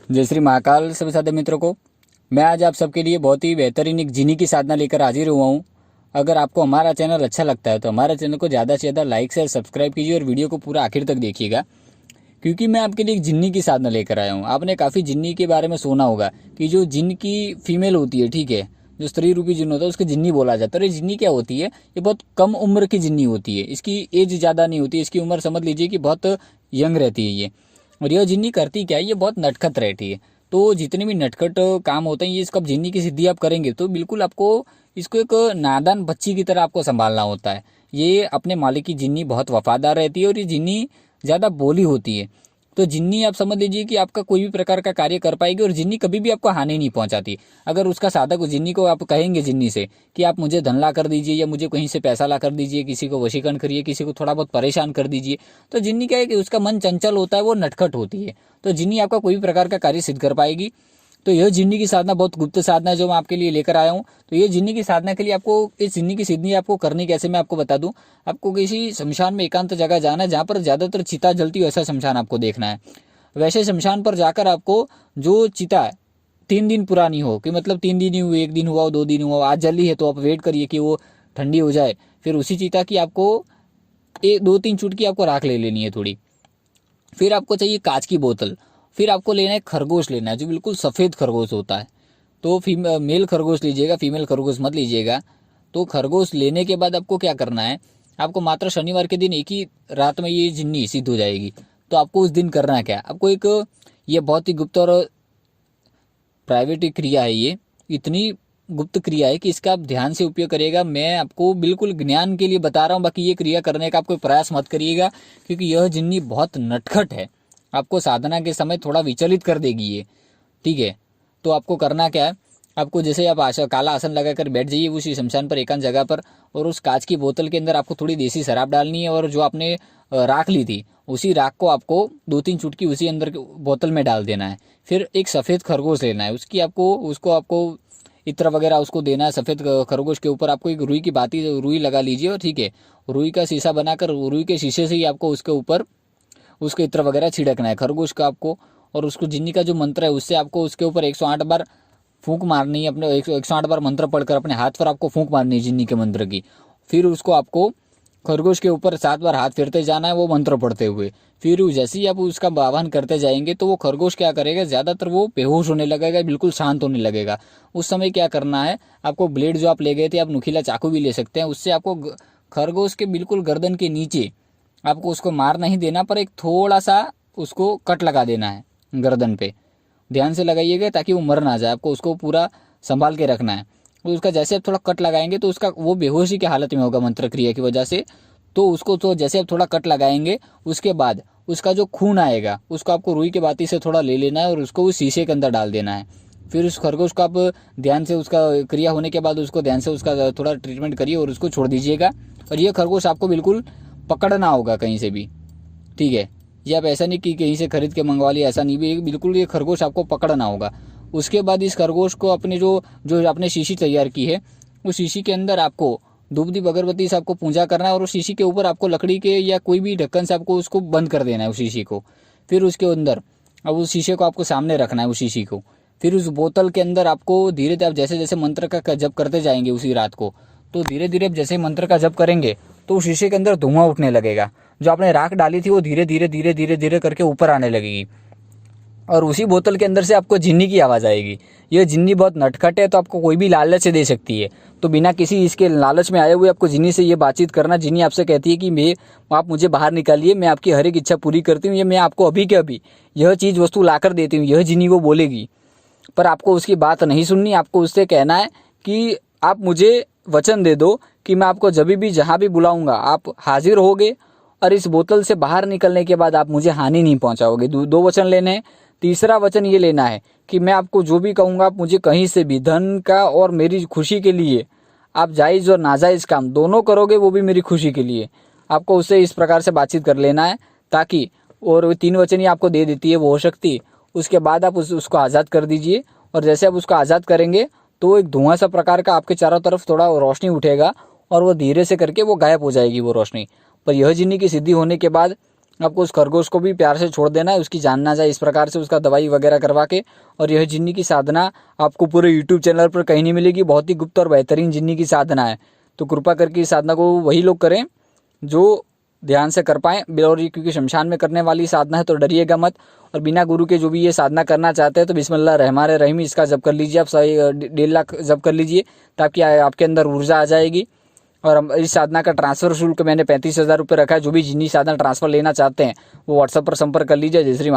जय श्री महाकाल सभी साथी मित्रों को। मैं आज आप सबके लिए बहुत ही बेहतरीन एक जिनी की साधना लेकर हाजिर हुआ हूँ। अगर आपको हमारा चैनल अच्छा लगता है तो हमारे चैनल को ज़्यादा से ज़्यादा लाइक शेयर सब्सक्राइब कीजिए और वीडियो को पूरा आखिर तक देखिएगा, क्योंकि मैं आपके लिए एक जिन्नी की साधना लेकर आया हूँ। आपने काफ़ी जिन्नी के बारे में सुना होगा कि जो जिन की फीमेल होती है, ठीक है, जो स्त्री रूपी जिन्न होता है उसको जिन्नी बोला जाता है। और ये जिन्नी क्या होती है, ये बहुत कम उम्र की जिन्नी होती है। इसकी एज ज़्यादा नहीं होती, इसकी उम्र समझ लीजिए कि बहुत यंग रहती है ये। और यह जिन्नी करती क्या है, ये बहुत नटखट रहती है। तो जितने भी नटखट काम होते हैं ये इसको जिन्नी की सिद्धि आप करेंगे तो बिल्कुल आपको इसको एक नादान बच्ची की तरह आपको संभालना होता है। ये अपने मालिक की जिन्नी बहुत वफादार रहती है और ये जिन्नी ज़्यादा बोली होती है। तो जिन्नी आप समझ लीजिए कि आपका कोई भी प्रकार का कार्य कर पाएगी और जिन्नी कभी भी आपको हानि नहीं पहुंचाती। अगर उसका साधक जिन्नी को आप कहेंगे जिन्नी से कि आप मुझे धन ला कर दीजिए या मुझे कहीं से पैसा ला कर दीजिए, किसी को वशीकरण करिए, किसी को थोड़ा बहुत परेशान कर दीजिए, तो जिन्नी क्या है कि उसका मन चंचल होता है, वो नटखट होती है। तो जिन्नी आपका कोई भी प्रकार का कार्य सिद्ध कर पाएगी। तो यह जिन्नी की साधना बहुत गुप्त साधना है जो मैं आपके लिए लेकर आया हूँ। तो ये जिन्नी की साधना के लिए आपको इस जिन्नी की सिद्धि आपको करनी कैसे मैं आपको बता दूं। आपको किसी शमशान में एकांत जगह जाना है जहाँ पर ज्यादातर चिता जलती हो, ऐसा शमशान आपको देखना है। वैसे शमशान पर जाकर आपको जो चिता 3 दिन पुरानी हो, कि मतलब 3 दिन ही हुए, 1 दिन हुआ, 2 दिन हुआ, आज जली है तो आप वेट करिए कि वो ठंडी हो जाए। फिर उसी चिता की आपको 2-3 चुटकी आपको राख ले लेनी है थोड़ी। फिर आपको चाहिए कांच की बोतल। फिर आपको लेना है खरगोश, लेना है जो बिल्कुल सफ़ेद खरगोश होता है। तो मेल खरगोश लीजिएगा, फीमेल खरगोश मत लीजिएगा। तो खरगोश लेने के बाद आपको क्या करना है, आपको मात्र शनिवार के दिन एक ही रात में ये जिन्नी सिद्ध हो जाएगी। तो आपको उस दिन करना है क्या, आपको एक, ये बहुत ही गुप्त और प्राइवेट क्रिया है, ये इतनी गुप्त क्रिया है कि इसका आप ध्यान से उपयोग करिएगा। मैं आपको बिल्कुल ज्ञान के लिए बता रहा हूँ, बाकी ये क्रिया करने का आप कोई प्रयास मत करिएगा, क्योंकि यह जिन्नी बहुत नटखट है, आपको साधना के समय थोड़ा विचलित कर देगी ये, ठीक है। तो आपको करना क्या है, आपको जैसे आप काला आसन लगाकर बैठ जाइए उसी शमशान पर एकांत जगह पर, और उस कांच की बोतल के अंदर आपको थोड़ी देसी शराब डालनी है, और जो आपने राख ली थी उसी राख को आपको 2-3 चुटकी उसी अंदर बोतल में डाल देना है। फिर एक सफ़ेद खरगोश लेना है, उसकी आपको इत्र वगैरह उसको देना है। सफ़ेद खरगोश के ऊपर आपको एक रुई की बाती रुई लगा लीजिए, और ठीक है, रुई का शीशा बनाकर रुई के शीशे से ही आपको उसके ऊपर उसके इत्र वगैरह छिड़कना है खरगोश का आपको। और उसको जिन्नी का जो मंत्र है उससे आपको उसके ऊपर 108 बार फूंक मारनी है, अपने 108 बार मंत्र पढ़कर अपने हाथ पर आपको फूंक मारनी है जिन्नी के मंत्र की। फिर उसको आपको खरगोश के ऊपर 7 बार हाथ फेरते जाना है वो मंत्र पढ़ते हुए। फिर जैसे ही आप उसका आह्वान करते जाएंगे तो वो खरगोश क्या करेगा, ज़्यादातर वो बेहोश होने लगेगा, बिल्कुल शांत होने लगेगा। उस समय क्या करना है, आपको ब्लेड जो आप ले गए थे, आप नुकीला चाकू भी ले सकते हैं, उससे आपको खरगोश के बिल्कुल गर्दन के नीचे आपको उसको मार नहीं देना, पर एक थोड़ा सा उसको कट लगा देना है गर्दन पे। ध्यान से लगाइएगा ताकि वो मर ना जाए, आपको उसको पूरा संभाल के रखना है। तो उसका जैसे आप थोड़ा कट लगाएंगे तो उसका वो बेहोशी की हालत में होगा मंत्र क्रिया की वजह से। तो उसको तो जैसे आप थोड़ा कट लगाएंगे उसके बाद उसका जो खून आएगा उसको आपको रुई के बाती से थोड़ा ले लेना है और उसको उस शीशे के अंदर डाल देना है। फिर उस खरगोश को आप ध्यान से, उसका क्रिया होने के बाद उसको ध्यान से उसका थोड़ा ट्रीटमेंट करिए और उसको छोड़ दीजिएगा। और ये खरगोश आपको बिल्कुल पकड़ना होगा कहीं से भी, ठीक है। ये आप ऐसा नहीं कि कहीं से खरीद के मंगवा लिया, ऐसा नहीं भी, बिल्कुल ये खरगोश आपको पकड़ना होगा। उसके बाद इस खरगोश को अपने जो जो आपने शीशी तैयार की है उस शीशी के अंदर आपको धूप दीप अगरबत्ती से आपको पूजा करना है, और उस शीशी के ऊपर आपको लकड़ी के या कोई भी ढक्कन से आपको उसको बंद कर देना है उस शीशी को। फिर उसके अंदर अब उस शीशे को आपको सामने रखना है उस शीशी को। फिर उस बोतल के अंदर आपको धीरे धीरे आप जैसे जैसे मंत्र का जप करते जाएंगे उसी रात को, तो धीरे धीरे आप जैसे मंत्र का जप करेंगे तो उस शीशे के अंदर धुआं उठने लगेगा। जो आपने राख डाली थी वो धीरे धीरे धीरे धीरे धीरे करके ऊपर आने लगेगी, और उसी बोतल के अंदर से आपको जिन्नी की आवाज़ आएगी। यह जिन्नी बहुत नटखट है, तो आपको कोई भी लालच दे सकती है। तो बिना किसी इसके लालच में आए हुए आपको जिन्नी से ये बातचीत करना। जिन्नी आपसे कहती है कि आप मुझे बाहर निकालिए, मैं आपकी हर एक इच्छा पूरी करती हूँ, ये मैं आपको अभी के अभी यह चीज़ वस्तु ला कर देती हूँ। यह जिन्नी वो बोलेगी, पर आपको उसकी बात नहीं सुननी। आपको उससे कहना है कि आप मुझे वचन दे दो कि मैं आपको जब भी जहाँ भी बुलाऊंगा आप हाजिर होगे, और इस बोतल से बाहर निकलने के बाद आप मुझे हानि नहीं पहुंचाओगे। 2 वचन लेने हैं। तीसरा वचन ये लेना है कि मैं आपको जो भी कहूँगा आप मुझे कहीं से भी धन का और मेरी खुशी के लिए आप जायज़ और नाजायज़ काम दोनों करोगे, वो भी मेरी खुशी के लिए। आपको उससे इस प्रकार से बातचीत कर लेना है ताकि, और वो 3 वचन ही आपको दे देती है वो हो शक्ति। उसके बाद आप उसको आज़ाद कर दीजिए, और जैसे आप उसको आज़ाद करेंगे तो एक धुआं सा प्रकार का आपके चारों तरफ थोड़ा रोशनी उठेगा, और वो धीरे से करके वो गायब हो जाएगी वो रोशनी। पर यह जिन्नी की सिद्धि होने के बाद आपको उस खरगोश को भी प्यार से छोड़ देना है, उसकी जान ना जाए इस प्रकार से उसका दवाई वगैरह करवा के। और यह जिन्नी की साधना आपको पूरे यूट्यूब चैनल पर कहीं नहीं मिलेगी, बहुत ही गुप्त और बेहतरीन जिन्नी की साधना है। तो कृपा करके इस साधना को वही लोग करें जो ध्यान से कर पाएँ, और ये क्योंकि शमशान में करने वाली साधना है तो डरिएगा मत। और बिना गुरु के जो भी ये साधना करना चाहते हैं तो बिस्मिल्लाह रहमान रहीम इसका जप कर लीजिए आप, 1.5 लाख जप कर लीजिए, ताकि आपके अंदर ऊर्जा आ जाएगी। और इस साधना का ट्रांसफर शुल्क मैंने 35,000 रुपये रखा है। जो भी जिन्नी साधना ट्रांसफर लेना चाहते हैं वो व्हाट्सएप पर संपर्क कर लीजिए। जय श्री